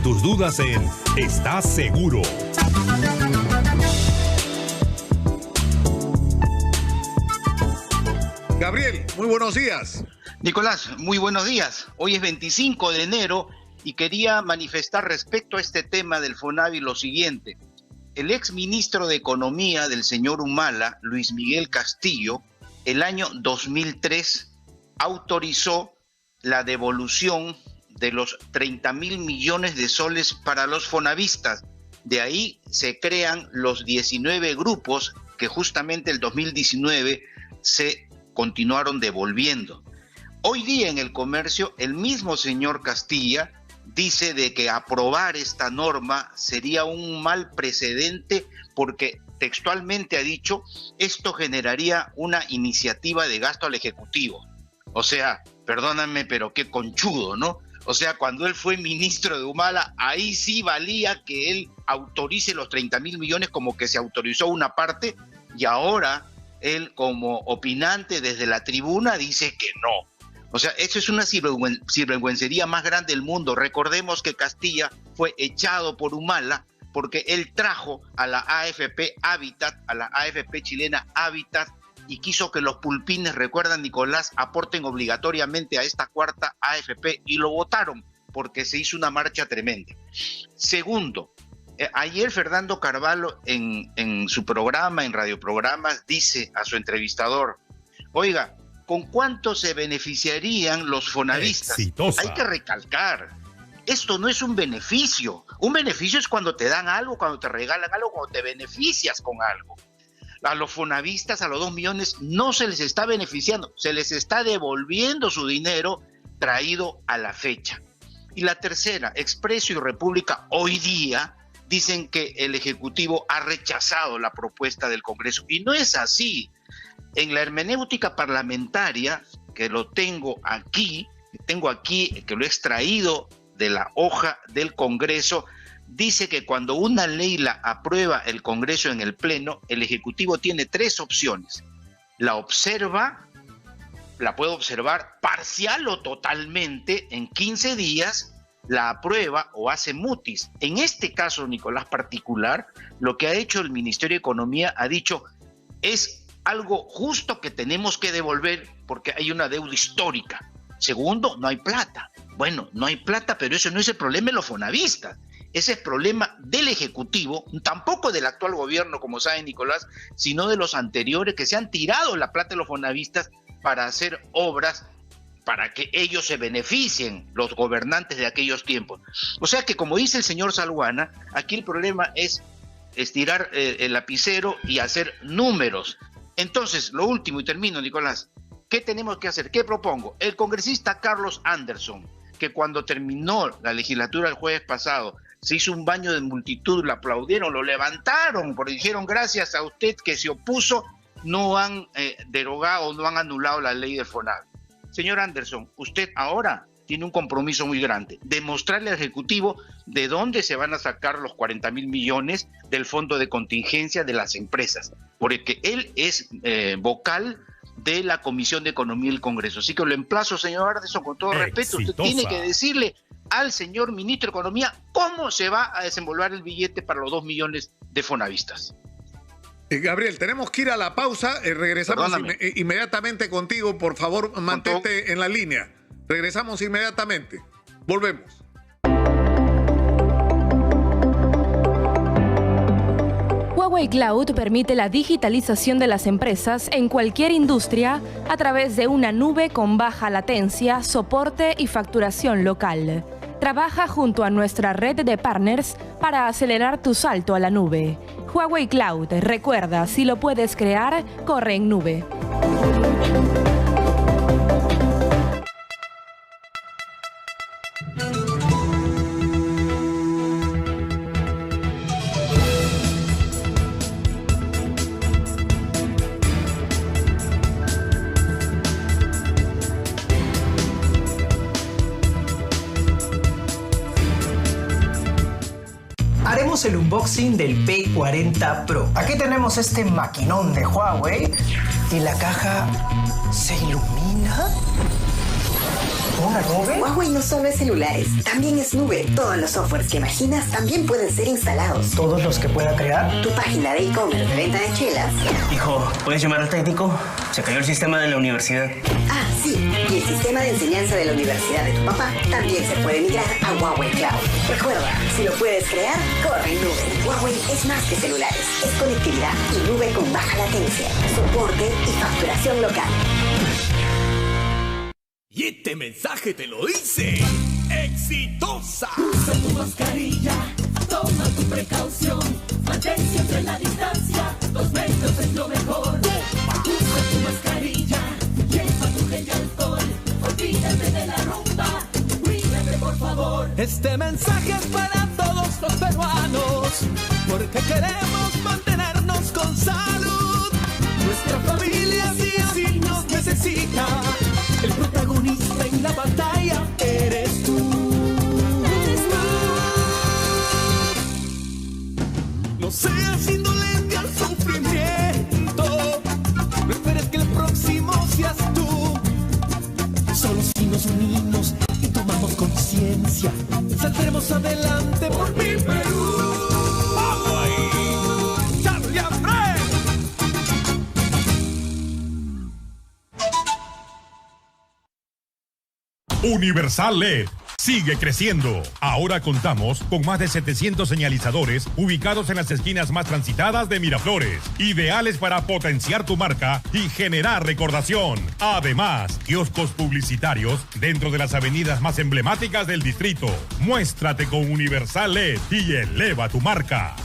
tus dudas en ¿Estás seguro? Gabriel, muy buenos días. Nicolás, muy buenos días. Hoy es 25 de enero y quería manifestar respecto a este tema del FONAVI lo siguiente. El ex ministro de Economía del señor Humala, Luis Miguel Castillo, el año 2003 autorizó la devolución de los 30.000 millones de soles para los fonavistas. De ahí se crean los 19 grupos que justamente el 2019 se continuaron devolviendo. Hoy día en el comercio, el mismo señor Castilla dice de que aprobar esta norma sería un mal precedente porque textualmente ha dicho, esto generaría una iniciativa de gasto al Ejecutivo. O sea, perdóname, pero qué conchudo, ¿no? O sea, cuando él fue ministro de Humala, ahí sí valía que él autorice los 30.000 millones como que se autorizó una parte y ahora él como opinante desde la tribuna dice que no. O sea, eso es una sinvergüencería más grande del mundo. Recordemos que Castilla fue echado por Humala porque él trajo a la AFP Habitat, a la AFP chilena Habitat, y quiso que los pulpines, recuerdan Nicolás, aporten obligatoriamente a esta cuarta AFP y lo votaron porque se hizo una marcha tremenda. Segundo, ayer Fernando Carvalho en su programa, en radioprogramas, dice a su entrevistador, oiga, ¿con cuánto se beneficiarían los fonavistas? Exitosa. Hay que recalcar, esto no es un beneficio. Un beneficio es cuando te dan algo, cuando te regalan algo, cuando te beneficias con algo. A los fonavistas, a los 2 millones, no se les está beneficiando, se les está devolviendo su dinero traído a la fecha. Y la tercera, Expreso y República hoy día dicen que el Ejecutivo ha rechazado la propuesta del Congreso. Y no es así. En la hermenéutica parlamentaria, que lo tengo aquí, que lo he extraído de la hoja del Congreso, dice que cuando una ley la aprueba el Congreso en el Pleno, el Ejecutivo tiene 3 opciones. La observa, la puede observar parcial o totalmente en 15 días, la aprueba o hace mutis. En este caso, Nicolás, particular, lo que ha hecho el Ministerio de Economía ha dicho es algo justo que tenemos que devolver porque hay una deuda histórica. Segundo, no hay plata. Bueno, no hay plata, pero eso no es el problema de los fonavistas. Ese es problema del Ejecutivo, tampoco del actual gobierno, como sabe Nicolás, sino de los anteriores que se han tirado la plata de los fonavistas para hacer obras para que ellos se beneficien, los gobernantes de aquellos tiempos. O sea que, como dice el señor Salguana, aquí el problema es estirar el lapicero y hacer números. Entonces, lo último, y termino, Nicolás, ¿qué tenemos que hacer? ¿Qué propongo? El congresista Carlos Anderson, que cuando terminó la legislatura el jueves pasado, se hizo un baño de multitud, lo aplaudieron, lo levantaron, porque dijeron gracias a usted que se opuso, no han derogado, no han anulado la ley del FONAVI. Señor Anderson, usted ahora tiene un compromiso muy grande, demostrarle al Ejecutivo de dónde se van a sacar los 40.000 millones del fondo de contingencia de las empresas, porque él es vocal de la Comisión de Economía del Congreso. Así que lo emplazo, señor Anderson, con todo respeto, usted tiene que decirle al señor ministro de Economía cómo se va a desenvolver el billete para los 2 millones de fonavistas. Gabriel, tenemos que ir a la pausa, regresamos inmediatamente contigo, por favor, mantente en la línea. Regresamos inmediatamente, volvemos. Huawei Cloud permite la digitalización de las empresas en cualquier industria a través de una nube con baja latencia, soporte y facturación local. Trabaja junto a nuestra red de partners para acelerar tu salto a la nube. Huawei Cloud, recuerda, si lo puedes crear, corre en nube. Haremos el unboxing del P40 Pro. Aquí tenemos este maquinón de Huawei y la caja se ilumina. ¿Una nube? Huawei no solo es celulares, también es nube. Todos los softwares que imaginas también pueden ser instalados. ¿Todos los que pueda crear? Tu página de e-commerce de venta de chelas. Hijo, ¿puedes llamar al técnico? Se cayó el sistema de la universidad. Ah, sí. Y el sistema de enseñanza de la universidad de tu papá también se puede migrar a Huawei Cloud. Recuerda, si lo puedes crear, corre en nube. Huawei es más que celulares. Es conectividad y nube con baja latencia, soporte y facturación local. Y este mensaje te lo dice Exitosa. Usa tu mascarilla, toma tu precaución, mantén siempre la distancia, 2 metros es lo mejor. Usa tu mascarilla, lleva tu gel de alcohol, olvídate de la rumba, cuídate por favor. Este mensaje es para todos los peruanos, porque queremos mantenernos con salud. Nuestra familia sí nos necesita. El protagonista en la batalla eres tú. No seas indolente al sufrimiento. No esperes que el próximo seas tú. Solo si nos unimos y tomamos conciencia, saldremos adelante por mi Perú. Universal LED sigue creciendo. Ahora contamos con más de 700 señalizadores ubicados en las esquinas más transitadas de Miraflores, ideales para potenciar tu marca y generar recordación. Además, kioscos publicitarios dentro de las avenidas más emblemáticas del distrito. Muéstrate con Universal LED y eleva tu marca.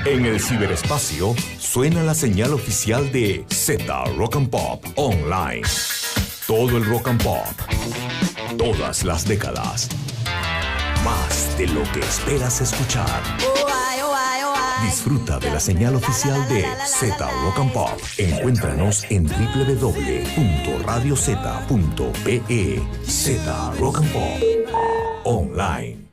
En el ciberespacio suena la señal oficial de Z Rock and Pop Online. Todo el rock and pop, todas las décadas, más de lo que esperas escuchar. Disfruta de la señal oficial de Z Rock and Pop. Encuéntranos en www.radioz.pe. Z Rock and Pop Online.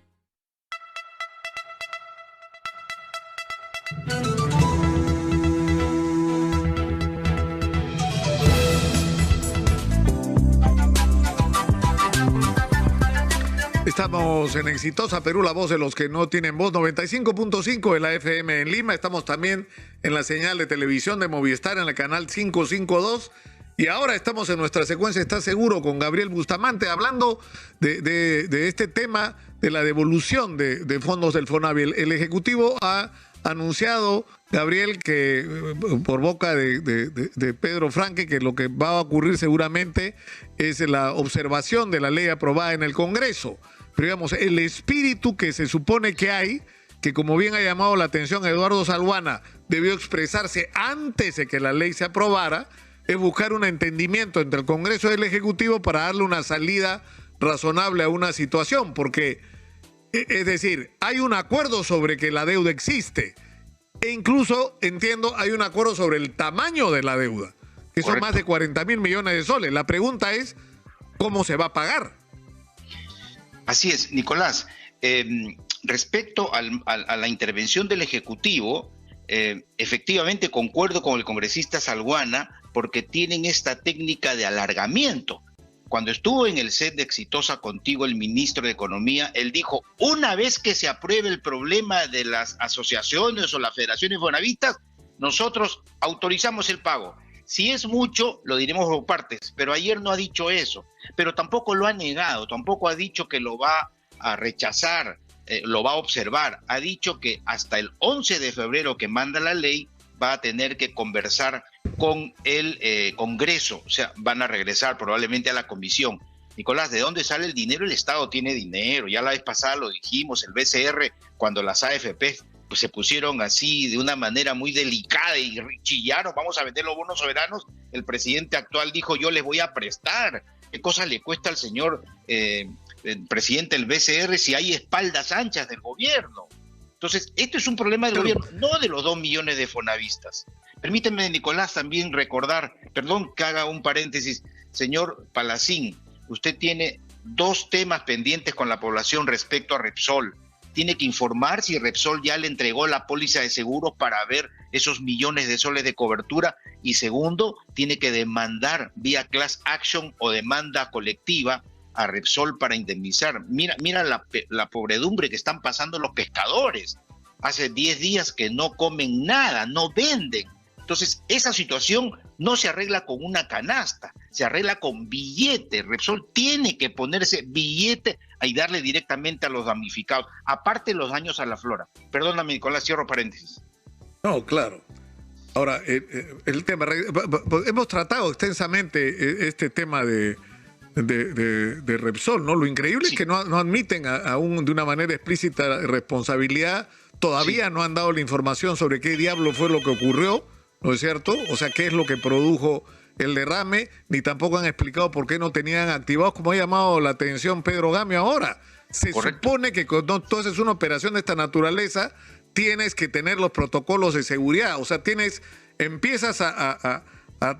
Estamos en Exitosa Perú, la voz de los que no tienen voz, 95.5 de la FM en Lima. Estamos también en la señal de televisión de Movistar en el canal 552. Y ahora estamos en nuestra secuencia ¿Estás seguro? Con Gabriel Bustamante, hablando de este tema de la devolución de fondos del FONAVI. El Ejecutivo ha anunciado, Gabriel, que por boca de Pedro Franque, que lo que va a ocurrir seguramente es la observación de la ley aprobada en el Congreso. Pero digamos, el espíritu que se supone que hay, que como bien ha llamado la atención Eduardo Salguana, debió expresarse antes de que la ley se aprobara, es buscar un entendimiento entre el Congreso y el Ejecutivo para darle una salida razonable a una situación, porque, es decir, hay un acuerdo sobre que la deuda existe, e incluso, entiendo, hay un acuerdo sobre el tamaño de la deuda, que son más de 40.000 millones de soles. La pregunta es, ¿cómo se va a pagar? Así es, Nicolás. Respecto a la intervención del Ejecutivo, efectivamente concuerdo con el congresista Salguana porque tienen esta técnica de alargamiento. Cuando estuvo en el set de Exitosa contigo el ministro de Economía, él dijo, una vez que se apruebe el problema de las asociaciones o las federaciones fonavistas, nosotros autorizamos el pago. Si es mucho, lo diremos por partes, pero ayer no ha dicho eso, pero tampoco lo ha negado, tampoco ha dicho que lo va a rechazar, lo va a observar. Ha dicho que hasta el 11 de febrero que manda la ley va a tener que conversar con el Congreso, o sea, van a regresar probablemente a la comisión. Nicolás, ¿de dónde sale el dinero? El Estado tiene dinero, ya la vez pasada lo dijimos, el BCR, cuando las AFP pues se pusieron así de una manera muy delicada y chillaron, vamos a vender los bonos soberanos, el presidente actual dijo, yo les voy a prestar. ¿Qué cosa le cuesta al señor el presidente del BCR si hay espaldas anchas del gobierno? Entonces, esto es un problema del gobierno, no de los 2 millones de fonavistas. Permíteme, Nicolás, también recordar, perdón que haga un paréntesis, señor Palacín, usted tiene 2 temas pendientes con la población respecto a Repsol. tiene que informar si Repsol ya le entregó la póliza de seguros para ver esos millones de soles de cobertura. Y segundo, tiene que demandar vía class action o demanda colectiva a Repsol para indemnizar. Mira la pobredumbre que están pasando los pescadores. Hace 10 días que no comen nada, no venden. Entonces, esa situación no se arregla con una canasta, se arregla con billete. Repsol tiene que ponerse billete y darle directamente a los damnificados, aparte de los daños a la flora. Perdóname, Nicolás, cierro paréntesis. No, claro. Ahora, el tema, hemos tratado extensamente este tema de Repsol, ¿no? Lo increíble es que no admiten aún de una manera explícita responsabilidad. Todavía no han dado la información sobre qué diablo fue lo que ocurrió, ¿no es cierto? O sea, qué es lo que produjo el derrame, ni tampoco han explicado por qué no tenían activados, como ha llamado la atención Pedro Gamio ahora. Se supone que cuando tú haces una operación de esta naturaleza, tienes que tener los protocolos de seguridad. O sea, empiezas a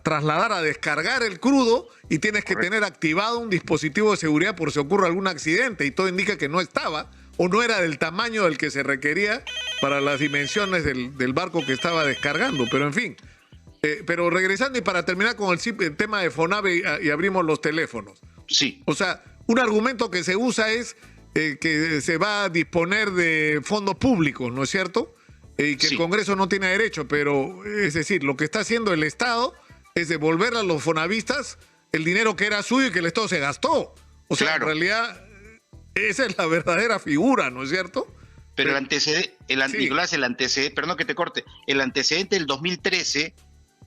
trasladar, a descargar el crudo y tienes que tener activado un dispositivo de seguridad por si ocurre algún accidente, y todo indica que no estaba o no era del tamaño del que se requería para las dimensiones del barco que estaba descargando. Pero en fin, pero regresando y para terminar con el tema de Fonavi y abrimos los teléfonos. Sí. O sea, un argumento que se usa es que se va a disponer de fondos públicos, ¿no es cierto? Y que el Congreso no tiene derecho, pero es decir, lo que está haciendo el Estado es devolver a los fonavistas el dinero que era suyo y que el Estado se gastó. O sea, en realidad, esa es la verdadera figura, ¿no es cierto? Pero el antecedente, Nicolás, perdón que te corte, el antecedente del 2013,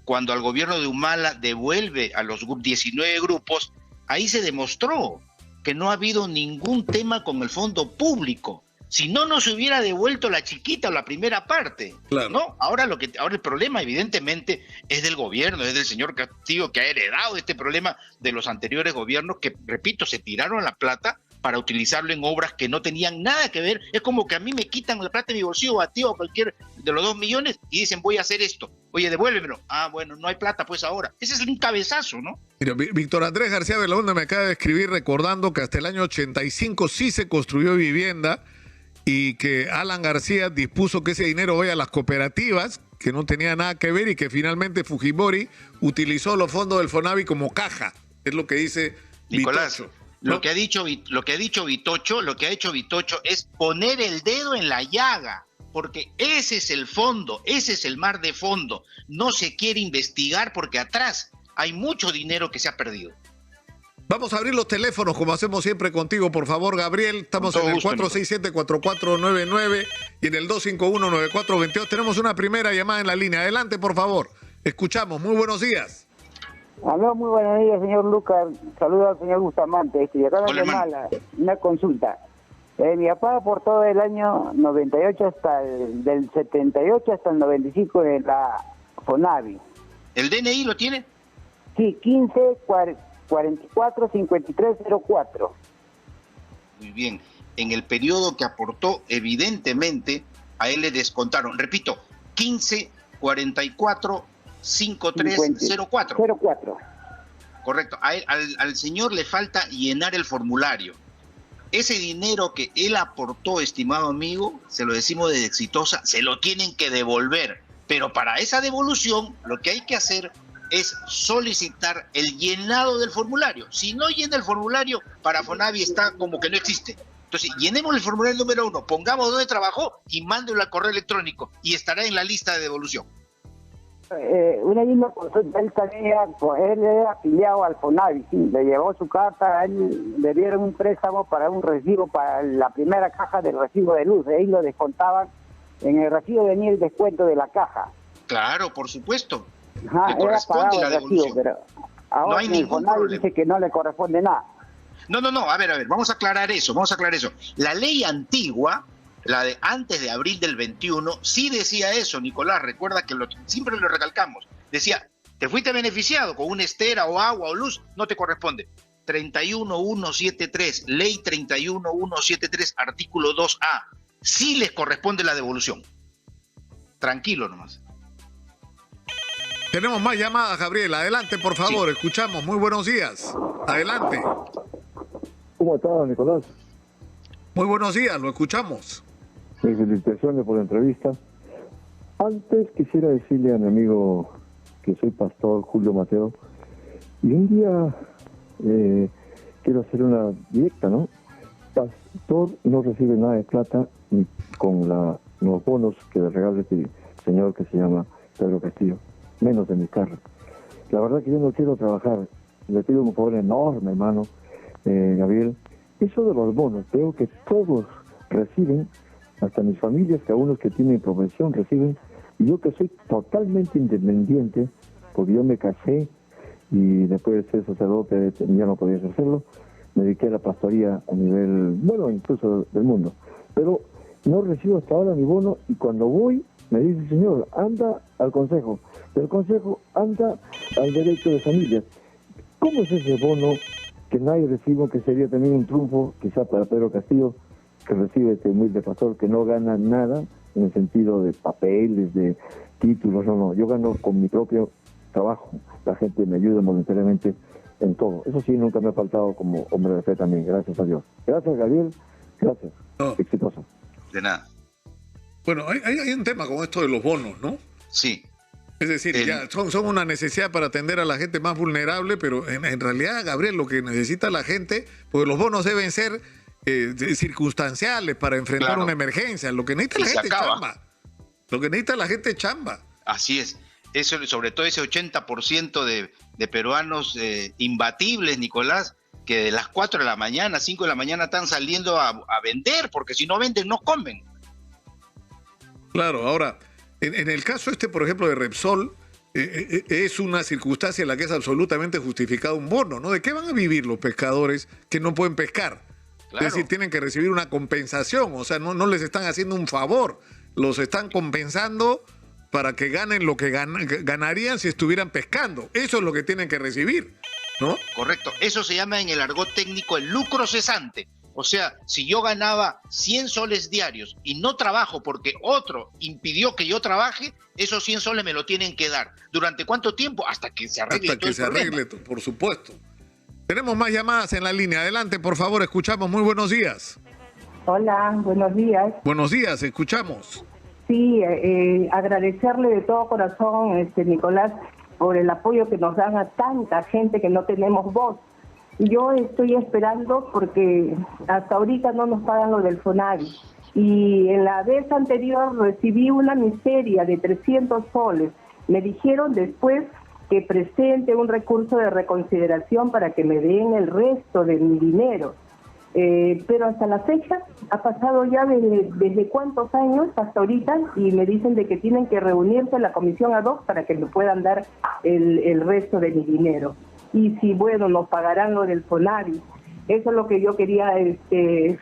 cuando al gobierno de Humala devuelve a los 19 grupos, ahí se demostró que no ha habido ningún tema con el fondo público. Si no, no se hubiera devuelto la chiquita o la primera parte. Claro. ¿No? Ahora el problema, evidentemente, es del gobierno, es del señor Castillo, que ha heredado este problema de los anteriores gobiernos que, repito, se tiraron la plata para utilizarlo en obras que no tenían nada que ver. Es como que a mí me quitan la plata de mi bolsillo, a ti o a cualquier de los 2 millones, y dicen, voy a hacer esto. Oye, devuélvemelo. Ah, bueno, no hay plata pues ahora. Ese es un cabezazo, ¿no? Mira, Víctor Andrés García Belaúnde me acaba de escribir recordando que hasta el año 85 sí se construyó vivienda, y que Alan García dispuso que ese dinero vaya a las cooperativas, que no tenía nada que ver, y que finalmente Fujimori utilizó los fondos del Fonavi como caja. Es lo que dice Nicolás. Vitocho. Lo que ha dicho Vitocho es poner el dedo en la llaga, porque ese es el fondo, ese es el mar de fondo. No se quiere investigar porque atrás hay mucho dinero que se ha perdido. Vamos a abrir los teléfonos como hacemos siempre contigo, por favor, Gabriel. Estamos en el 467-4499 y en el 251-9422. Tenemos una primera llamada en la línea. Adelante, por favor. Escuchamos. Muy buenos días. Aló, muy buenos días, señor Lucas. Saludos al señor Bustamante. Y acá en Guatemala, una consulta. Mi papá aportó del año 98 del 78 hasta el 95 de la Fonavi. ¿El DNI lo tiene? Sí, 1544-5304. Muy bien. En el periodo que aportó, evidentemente, a él le descontaron. Repito, 1544-5304. 04. Correcto. Al señor le falta llenar el formulario. Ese dinero que él aportó, estimado amigo, se lo decimos de Exitosa, se lo tienen que devolver. Pero para esa devolución, lo que hay que hacer es solicitar el llenado del formulario. Si no llena el formulario, para Fonavi está como que no existe. Entonces, llenemos el formulario número 1, pongamos dónde trabajó y mándelo al correo electrónico y estará en la lista de devolución. Una misma consulta, él era afiliado al Fonavi, sí, le llevó su carta, a él le dieron un préstamo para un recibo, para la primera caja del recibo de luz, ahí lo descontaban, en el recibo venía el descuento de la caja. Claro, por supuesto. Ajá, le corresponde la devolución. Pero ahora no hay ningún problema. Dice que no le corresponde nada. No, a ver, vamos a aclarar eso. La ley antigua, la de antes de abril del 21, sí decía eso, Nicolás, recuerda que siempre lo recalcamos. Decía, te fuiste beneficiado con una estera o agua o luz, no te corresponde. 31173, ley 31173, artículo 2A, sí les corresponde la devolución. Tranquilo nomás. Tenemos más llamadas, Gabriel. Adelante, por favor. Sí. Escuchamos. Muy buenos días. Adelante. ¿Cómo estás, Nicolás? Muy buenos días. Lo escuchamos. Felicitaciones por la entrevista. Antes quisiera decirle a mi amigo que soy pastor, Julio Mateo, y un día quiero hacer una directa, ¿no? Pastor no recibe nada de plata ni con los bonos que le regala este señor que se llama Pedro Castillo, menos de mi carro. La verdad que yo no quiero trabajar, le pido un favor enorme, hermano Gabriel. Eso de los bonos, creo que todos reciben, hasta mis familias, que algunos que tienen profesión reciben, y yo que soy totalmente independiente, porque yo me casé y después de ser sacerdote ya no podía hacerlo, me dediqué a la pastoría a nivel, bueno, incluso del mundo, pero no recibo hasta ahora mi bono, y cuando voy me dice, señor, anda al consejo, del consejo anda al derecho de familia. ¿Cómo es ese bono que nadie recibe, que sería también un triunfo, quizá para Pedro Castillo, que recibe este humilde pastor, que no gana nada en el sentido de papeles, de títulos, no, yo gano con mi propio trabajo, la gente me ayuda voluntariamente en todo. Eso sí, nunca me ha faltado como hombre de fe también, gracias a Dios. Gracias, Gabriel, gracias, exitoso. De nada. Bueno, hay un tema con esto de los bonos, ¿no? Sí. Es decir, ya son una necesidad para atender a la gente más vulnerable, pero en realidad, Gabriel, lo que necesita la gente, porque los bonos deben ser circunstanciales para enfrentar una emergencia. Lo que necesita la gente es chamba. Lo que necesita la gente es chamba. Así es. Eso, sobre todo ese 80% de peruanos imbatibles, Nicolás, que de las 4 de la mañana, 5 de la mañana están saliendo a vender, porque si no venden, no comen. Claro, ahora, en el caso por ejemplo, de Repsol, es una circunstancia en la que es absolutamente justificado un bono, ¿no? ¿De qué van a vivir los pescadores que no pueden pescar? Claro. Es decir, tienen que recibir una compensación, o sea, no les están haciendo un favor, los están compensando para que ganen lo que ganarían si estuvieran pescando. Eso es lo que tienen que recibir, ¿no? Correcto. Eso se llama en el argot técnico el lucro cesante. O sea, si yo ganaba 100 soles diarios y no trabajo porque otro impidió que yo trabaje, esos 100 soles me lo tienen que dar. ¿Durante cuánto tiempo? Hasta que se arregle todo el problema. Hasta que se arregle, por supuesto. Tenemos más llamadas en la línea. Adelante, por favor, escuchamos. Muy buenos días. Hola, buenos días. Buenos días, escuchamos. Sí, agradecerle de todo corazón, Nicolás, por el apoyo que nos dan a tanta gente que no tenemos voz. Yo estoy esperando porque hasta ahorita no nos pagan lo del FONAVI. Y en la vez anterior recibí una miseria de 300 soles. Me dijeron después que presente un recurso de reconsideración para que me den el resto de mi dinero. Pero hasta la fecha ha pasado ya desde cuántos años hasta ahorita, y me dicen de que tienen que reunirse la comisión ad hoc para que me puedan dar el resto de mi dinero. Y si, bueno, nos pagarán lo del FONAVI. Eso es lo que yo quería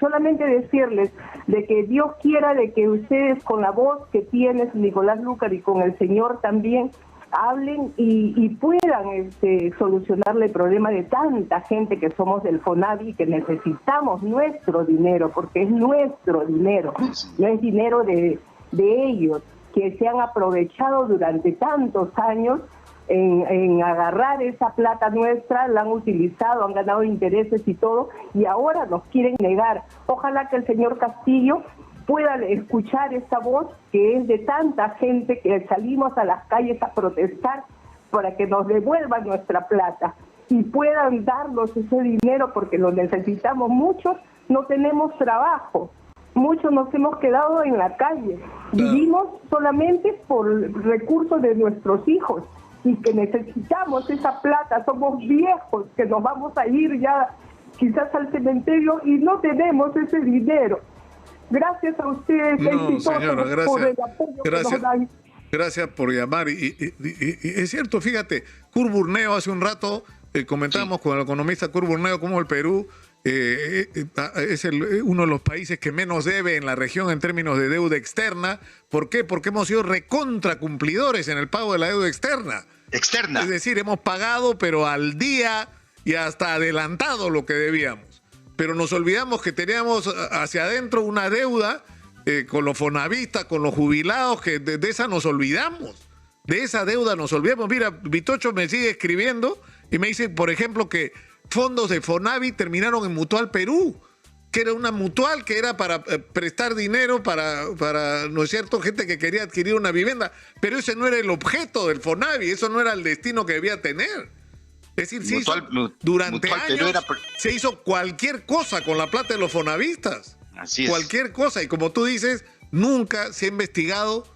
solamente decirles, de que Dios quiera de que ustedes, con la voz que tienes, Nicolás Lucar, y con el Señor también, hablen y puedan solucionarle el problema de tanta gente que somos del FONAVI, que necesitamos nuestro dinero, porque es nuestro dinero, no es dinero de ellos, que se han aprovechado durante tantos años en agarrar esa plata nuestra, la han utilizado, han ganado intereses y todo, y ahora nos quieren negar. Ojalá que el señor Castillo pueda escuchar esta voz que es de tanta gente que salimos a las calles a protestar para que nos devuelvan nuestra plata y puedan darnos ese dinero, porque lo necesitamos. Muchos no tenemos trabajo, muchos nos hemos quedado en la calle, vivimos solamente por recursos de nuestros hijos, y que necesitamos esa plata. Somos viejos que nos vamos a ir ya quizás al cementerio y no tenemos ese dinero. Gracias a ustedes, señora, gracias, por el apoyo que nos dan. Gracias por llamar. Y es cierto, fíjate, Kurt Burneo hace un rato comentábamos con el economista Kurt Burneo cómo el Perú es uno de los países que menos debe en la región en términos de deuda externa. ¿Por qué? Porque hemos sido recontra cumplidores en el pago de la deuda externa. Es decir, hemos pagado pero al día y hasta adelantado lo que debíamos. Pero nos olvidamos que teníamos hacia adentro una deuda con los fonavistas, con los jubilados, que de esa nos olvidamos. De esa deuda nos olvidamos. Mira, Vitocho me sigue escribiendo y me dice, por ejemplo, que fondos de Fonavi terminaron en Mutual Perú. que era una mutual, que era para prestar dinero para, ¿no es cierto?, gente que quería adquirir una vivienda. Pero ese no era el objeto del FONAVI, eso no era el destino que debía tener. Es decir, durante años se hizo cualquier cosa con la plata de los fonavistas. Así es. Cualquier cosa. Y como tú dices, nunca se ha investigado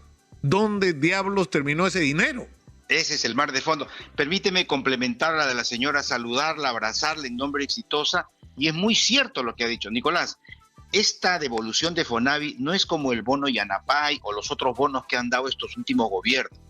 dónde diablos terminó ese dinero. Ese es el mar de fondo. Permíteme complementar la de la señora, saludarla, abrazarla en nombre de Exitosa. Y es muy cierto lo que ha dicho Nicolás. Esta devolución de FONAVI no es como el bono Yanapay o los otros bonos que han dado estos últimos gobiernos.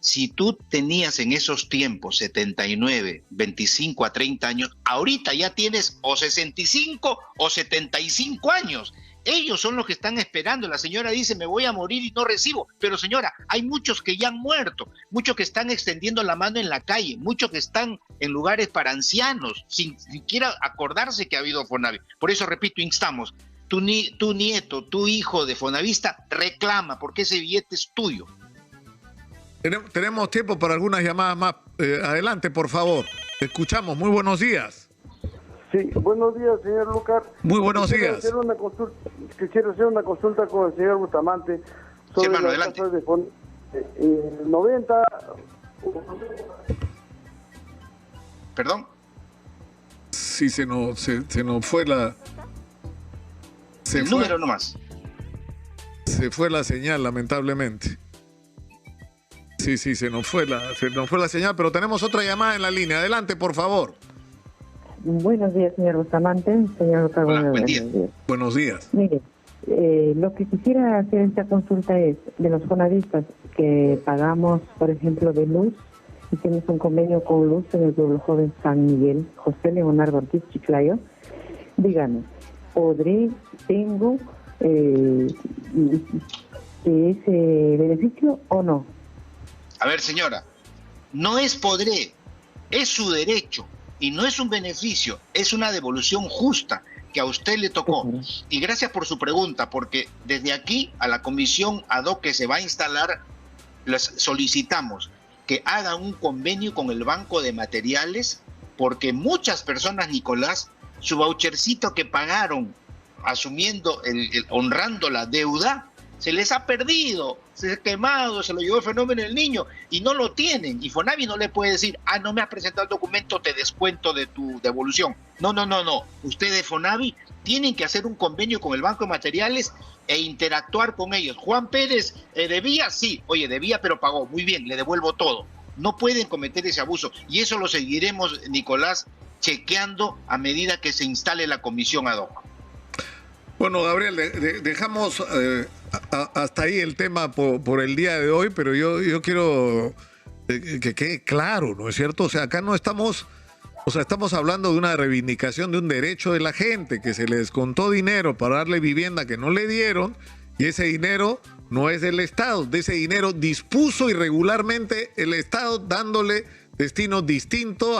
Si tú tenías en esos tiempos 79, 25 a 30 años, ahorita ya tienes o 65 o 75 años. Ellos son los que están esperando. La señora dice, me voy a morir y no recibo. Pero señora, hay muchos que ya han muerto, muchos que están extendiendo la mano en la calle, muchos que están en lugares para ancianos, sin siquiera acordarse que ha habido FONAVI. Por eso, repito, instamos, tu nieto, tu hijo de fonavista, reclama, porque ese billete es tuyo. Tenemos tiempo para algunas llamadas más. Adelante, por favor. Escuchamos. Muy buenos días. Sí, buenos días, señor Lucar. Muy buenos días. Quisiera hacer una consulta con el señor Bustamante sobre sí, hermano, las tasas de fondo. 90... ¿Perdón? Sí, se nos fue la... número nomás. Se fue la señal, lamentablemente. Sí, se nos fue la señal, pero tenemos otra llamada en la línea. Adelante, por favor. Buenos días, señor Bustamante. Señor Lucar, buen día. Buenos días. Mire, lo que quisiera hacer esta consulta es de los fonavistas que pagamos, por ejemplo, de luz, y tenemos un convenio con luz en el pueblo joven San Miguel, José Leonardo Ortiz Chiclayo. Dígame, tengo ese beneficio o no? A ver, señora, no es podré, es su derecho y no es un beneficio, es una devolución justa que a usted le tocó. Y gracias por su pregunta, porque desde aquí a la comisión ad hoc que se va a instalar, les solicitamos que hagan un convenio con el Banco de Materiales, porque muchas personas, Nicolás, su vouchercito que pagaron asumiendo, honrando la deuda, se les ha perdido, se ha quemado, se lo llevó el fenómeno del niño y no lo tienen. Y FONAVI no le puede decir, no me has presentado el documento, te descuento de tu devolución. No. Ustedes, FONAVI, tienen que hacer un convenio con el Banco de Materiales e interactuar con ellos. Juan Pérez, ¿debía? Sí. Oye, debía, pero pagó. Muy bien, le devuelvo todo. No pueden cometer ese abuso. Y eso lo seguiremos, Nicolás, chequeando a medida que se instale la comisión ad hoc. Bueno, Gabriel, dejamos hasta ahí el tema por el día de hoy, pero yo quiero que quede claro, ¿no es cierto? O sea, acá no estamos, estamos hablando de una reivindicación de un derecho de la gente, que se le descontó dinero para darle vivienda que no le dieron, y ese dinero no es del Estado. De ese dinero dispuso irregularmente el Estado, dándole destino distinto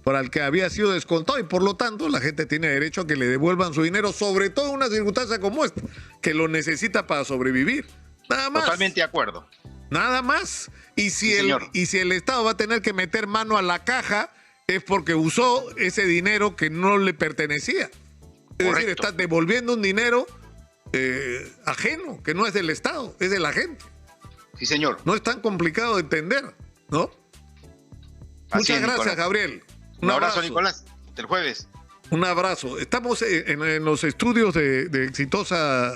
para el que había sido descontado, y por lo tanto la gente tiene derecho a que le devuelvan su dinero, sobre todo en una circunstancia como esta, que lo necesita para sobrevivir. Nada más. Totalmente de acuerdo. Nada más. Y si el Estado va a tener que meter mano a la caja, es porque usó ese dinero que no le pertenecía. Es decir, estás devolviendo un dinero ajeno, que no es del Estado, es de la gente. Sí, señor. No es tan complicado de entender, ¿no? Muchas gracias, Gabriel. Un abrazo, Nicolás. Hasta el jueves. Un abrazo. Estamos en los estudios de Exitosa